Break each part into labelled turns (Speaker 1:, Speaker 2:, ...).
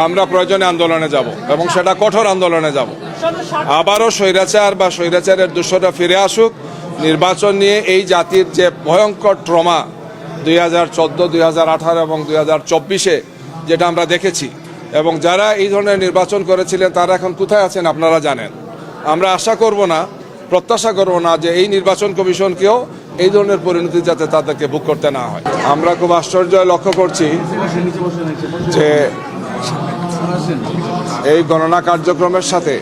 Speaker 1: আমরা প্রয়োজনে আন্দোলনে যাব এবং সেটা কঠোর আন্দোলনে যাব। আবারও স্বৈরাচার বা স্বৈরাচারের দূষণটা ফিরে আসুক। নির্বাচন নিয়ে এই জাতির যে ভয়ঙ্কর ট্রমা 2014, 2018 এবং 2024-এ যেটা আমরা দেখেছি, এবং যারা এই ধরনের নির্বাচন করেছিলেন তারা এখন কোথায় আছেন আপনারা জানেন। আমরা আশা করব না, প্রত্যাশা করব না যে এই নির্বাচন কমিশনকেও এই ধরনের পরিণতি যাতে তাদেরকে ভোগ করতে না হয়। আমরা খুব আশ্চর্য লক্ষ্য করছি যে এই গণনা কার্যক্রমের সাথে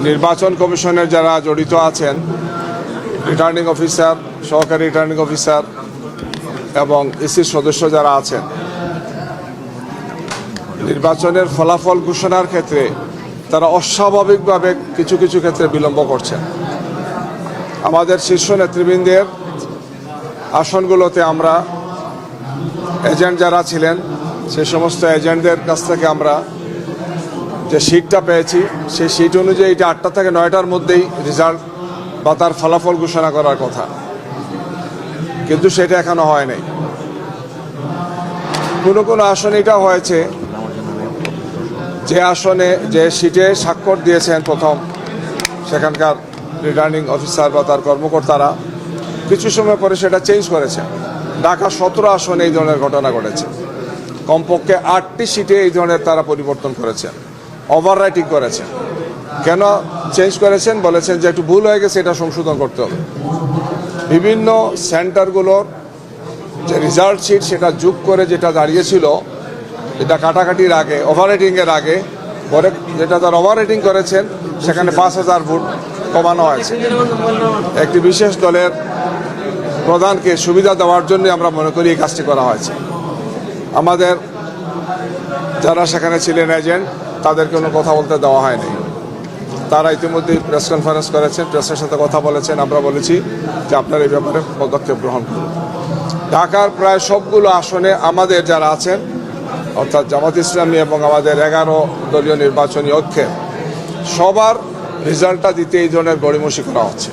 Speaker 1: নির্বাচন কমিশনের যারা জড়িত আছেন, রিটার্নিং অফিসার, সহকারী রিটার্নিং অফিসার এবং ইসির সদস্য যারা আছেন, নির্বাচনের ফলাফল ঘোষণার ক্ষেত্রে তারা অস্বাভাবিকভাবে কিছু কিছু ক্ষেত্রে বিলম্ব করছেন। আমাদের শীর্ষ নেতৃবৃন্দের আসনগুলোতে আমরা এজেন্ট যারা ছিলেন সেই সমস্ত এজেন্টদের কাছ থেকে আমরা যে সিটটা পেয়েছি, সেই সিট অনুযায়ী এটা 8টা থেকে 9টার মধ্যেই রেজাল্ট বা তার ফলাফল ঘোষণা করার কথা, কিন্তু সেটা এখনো হয় নাই। কোনো কোনো আসনে এটা হয়েছে যে আসনে যে সিটে স্বাক্ষর দিয়েছেন প্রথম সেখানকার রিটার্নিং অফিসার বা তার কর্মকর্তারা, কিছু সময় পরে সেটা চেঞ্জ করেছে। ঢাকা 17 আসনে এই ধরনের ঘটনা ঘটেছে। কমপক্ষে 8টি সিটে এই ধরনের তারা পরিবর্তন করেছেন, ওভাররাইটিং করেছেন। কেন চেঞ্জ করেছেন? বলেছেন যে একটু ভুল হয়ে গেছে, এটা সংশোধন করতে হবে। বিভিন্ন সেন্টারগুলোর যে রেজাল্ট শিট সেটা যোগ করে যেটা দাঁড়িয়েছিল, এটা কাটাকাটির আগে, ওভাররাইটিংয়ের আগে, পরে যেটা তারা ওভাররাইটিং করেছেন সেখানে 5000 ভোট কমানো হয়েছে। একটি বিশেষ দলের প্রধানকে সুবিধা দেওয়ার জন্য আমরা মনে করি এই কাজটি করা হয়েছে। আমাদের যারা সেখানে ছিলেন এজেন্ট, তাদের কোনো কথা বলতে দেওয়া হয়নি। তারা ইতিমধ্যে প্রেস কনফারেন্স করেছেন, প্রেসের সাথে কথা বলেছেন। আমরা বলেছি যে আপনারা এই ব্যাপারে পদক্ষেপ গ্রহণ করুন। ঢাকার প্রায় সবগুলো আসনে আমাদের যারা আছেন, অর্থাৎ জামাত ইসলামী এবং আমাদের 11 দলীয় নির্বাচনী ঐক্যে সবার রেজাল্টটা দিতে এই ধরনের গড়িমসি করা হচ্ছে।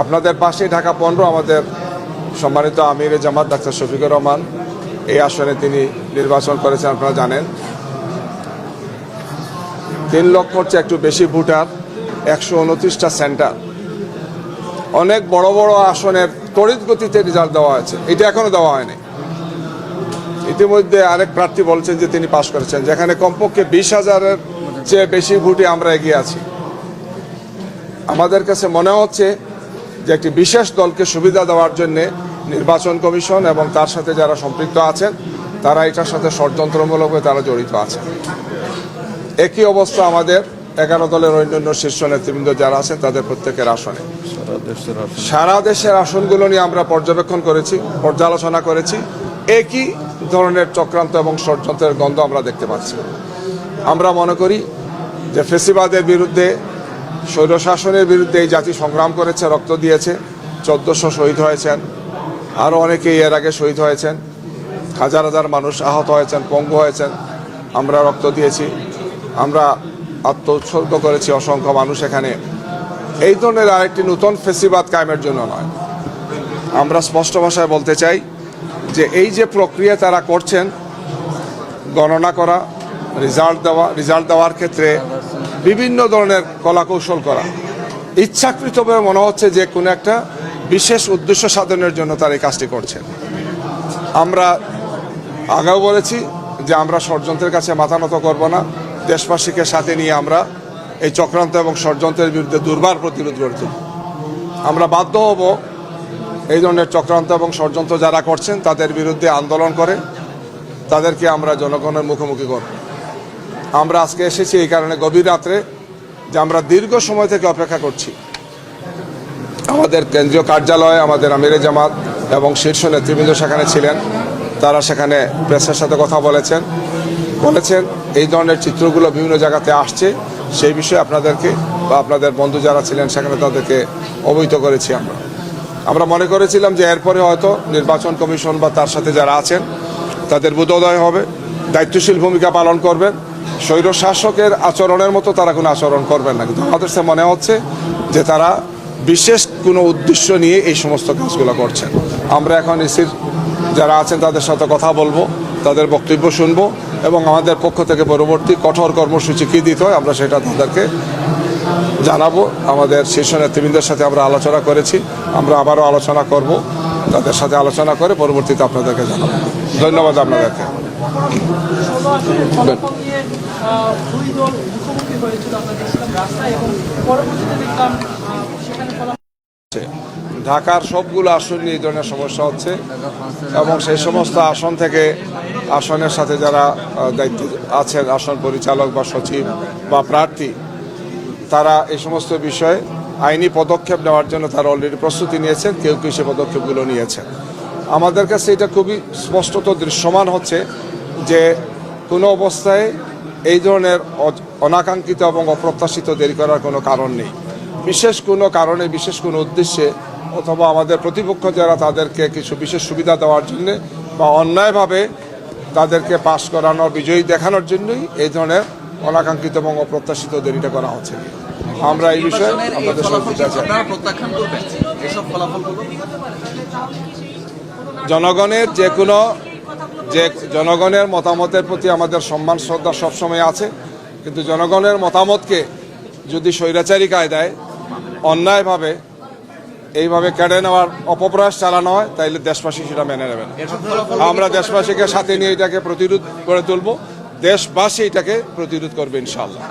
Speaker 1: আপনাদের পাশে ঢাকা 15 আমাদের সম্মানিত আমিরে জামাত ডাক্তার শফিকুর রহমান, এই আসনে তিনি নির্বাচন করেছেন, আপনারা জানেন। 3 লক্ষর চেয়ে একটু বেশি ভোটার, 129টা সেন্টার, অনেক বড় বড় আসনের তড়িৎ গতিতে রেজাল্ট দেওয়া হয়েছে। এটা এখনো দেওয়া হয়নি। ইতিমধ্যে আরেক প্রার্থী বলছেন যে তিনি পাশ করেছেন, যেখানে কমপক্ষে 20,000-এর চেয়ে বেশি ভোটে আমরা এগিয়ে আছি। আমাদের কাছে মনে হচ্ছে যে একটি বিশেষ দলকে সুবিধা দেওয়ার জন্য নির্বাচন কমিশন এবং তার সাথে যারা সম্পৃক্ত আছেন তারা এটার সাথে ষড়যন্ত্রমূলকভাবে তারা জড়িত আছেন। একই অবস্থা আমাদের 11 দলের অন্যান্য শীর্ষ নেতৃবৃন্দ যারা আছেন তাদের প্রত্যেকের আসনে। সারা দেশের আসনগুলো নিয়ে আমরা পর্যবেক্ষণ করেছি, পর্যালোচনা করেছি। একই ধরনের চক্রান্ত এবং ষড়যন্ত্রের গন্ধ আমরা দেখতে পাচ্ছি। আমরা মনে করি যে ফেসিবাদের বিরুদ্ধে, স্বৈরশাসনের বিরুদ্ধে এই জাতি সংগ্রাম করেছে, রক্ত দিয়েছে। 1400 শহীদ হয়েছেন, আরও অনেকেই এর আগে শহীদ হয়েছেন। হাজার হাজার মানুষ আহত হয়েছেন, পঙ্গু হয়েছেন। আমরা রক্ত দিয়েছি, আমরা আত্মোৎসর্গ করেছি অসংখ্য মানুষ এখানে। এই ধরনের আরেকটি নতুন ফেসিবাদ কায়েমের জন্য নয়। আমরা স্পষ্ট ভাষায় বলতে চাই যে এই যে প্রক্রিয়া তারা করছেন, গণনা করা, রেজাল্ট দেওয়ার ক্ষেত্রে বিভিন্ন ধরনের কলাকৌশল করা, ইচ্ছাকৃতভাবে মনে হচ্ছে যে কোনো একটা বিশেষ উদ্দেশ্য সাধনের জন্য তারা এই কাজটি করছেন। আমরা আগেও বলেছি যে আমরা ষড়যন্ত্রের কাছে মাথা নত করব না। দেশবাসীকে সাথে নিয়ে আমরা এই চক্রান্ত এবং ষড়যন্ত্রের বিরুদ্ধে দুর্বার প্রতিরোধ গড়ে তুলব। আমরা বাধ্য হব এই ধরনের চক্রান্ত এবং ষড়যন্ত্র যারা করছেন তাদের বিরুদ্ধে আন্দোলন করে তাদেরকে আমরা জনগণের মুখোমুখি করব। আমরা আজকে এসেছি এই কারণে গভীর রাত্রে যে আমরা দীর্ঘ সময় থেকে অপেক্ষা করছি। আমাদের কেন্দ্রীয় কার্যালয়ে আমাদের আমিরে জামাত এবং শীর্ষ নেতৃবৃন্দ সেখানে ছিলেন। তারা সেখানে প্রেসের সাথে কথা বলেছেন এই ধরনের চিত্রগুলো বিভিন্ন জায়গাতে আসছে, সেই বিষয়ে আপনাদেরকে বা আপনাদের বন্ধু যারা ছিলেন সেখানে তাদেরকে অবহিত করেছি। আমরা মনে করেছিলাম যে এরপরে হয়তো নির্বাচন কমিশন বা তার সাথে যারা আছেন তাদের বোধোদয় হবে, দায়িত্বশীল ভূমিকা পালন করবেন, স্বৈর শাসকের আচরণের মতো তারা কোনো আচরণ করবেন না। কিন্তু আমাদের কাছে মনে হচ্ছে যে তারা বিশেষ কোনো উদ্দেশ্য নিয়ে এই সমস্ত কাজগুলো করছেন। আমরা এখন ইসির যারা আছেন তাদের সাথে কথা বলবো, তাদের বক্তব্য শুনবো এবং আমাদের পক্ষ থেকে পরবর্তী কঠোর কর্মসূচি কী দিতে হয় আমরা সেটা তাদেরকে জানাবো। আমাদের শীর্ষ নেতৃবৃন্দের সাথে আমরা আলোচনা করেছি, আমরা আবারও আলোচনা করব, তাদের সাথে আলোচনা করে পরবর্তীতে আপনাদেরকে জানাবো। ধন্যবাদ আপনাদেরকে।
Speaker 2: দুই দল মুখোমুখি হয়েছিল, আমরা দেখছিলাম রাস্তায়, এবং পরবর্তীতে দেখলাম সেখানে
Speaker 1: ঢাকার সবগুলো আসন নিয়ে এই ধরনের সমস্যা হচ্ছে এবং সেই সমস্ত আসন থেকে আসনের সাথে যারা দায়িত্বে আছেন, আসন পরিচালক বা সচিব বা প্রার্থী, তারা এই সমস্ত বিষয়ে আইনি পদক্ষেপ নেওয়ার জন্য তারা অলরেডি প্রস্তুতি নিয়েছেন, কেউ কেউ সে পদক্ষেপগুলো নিয়েছেন। আমাদের কাছে এটা খুবই স্পষ্টত দৃশ্যমান হচ্ছে যে কোনো অবস্থায় এই ধরনের অনাকাঙ্ক্ষিত এবং অপ্রত্যাশিত দেরি করার কোনো কারণ নেই। বিশেষ কোনো কারণে, বিশেষ কোনো উদ্দেশ্যে অথবা আমাদের প্রতিপক্ষ যারা তাদেরকে কিছু বিশেষ সুবিধা দেওয়ার জন্য বা অন্যায়ভাবে তাদেরকে পাশ করানোর, বিজয়ী দেখানোর জন্যই এই ধরনের অনাকাঙ্ক্ষিত এবং অপ্রত্যাশিত দেরিটা করা হচ্ছে। আমরা এই বিষয়ে আপনাদের সহযোগিতা চাই। জনগণের জনগণের মতামতের প্রতি আমাদের সম্মান শ্রদ্ধা সবসময় আছে, কিন্তু জনগণের মতামতকে যদি স্বৈরাচারী কায়দায় অন্যায়ভাবে এইভাবে কেড়ে নেওয়ার অপপ্রয়াস চালানো হয়, তাইলে দেশবাসী সেটা মেনে নেবে না। আমরা দেশবাসীকে সাথে নিয়ে এটাকে প্রতিরোধ করে তুলব, দেশবাসী এটাকে প্রতিরোধ করবে ইনশাআল্লাহ।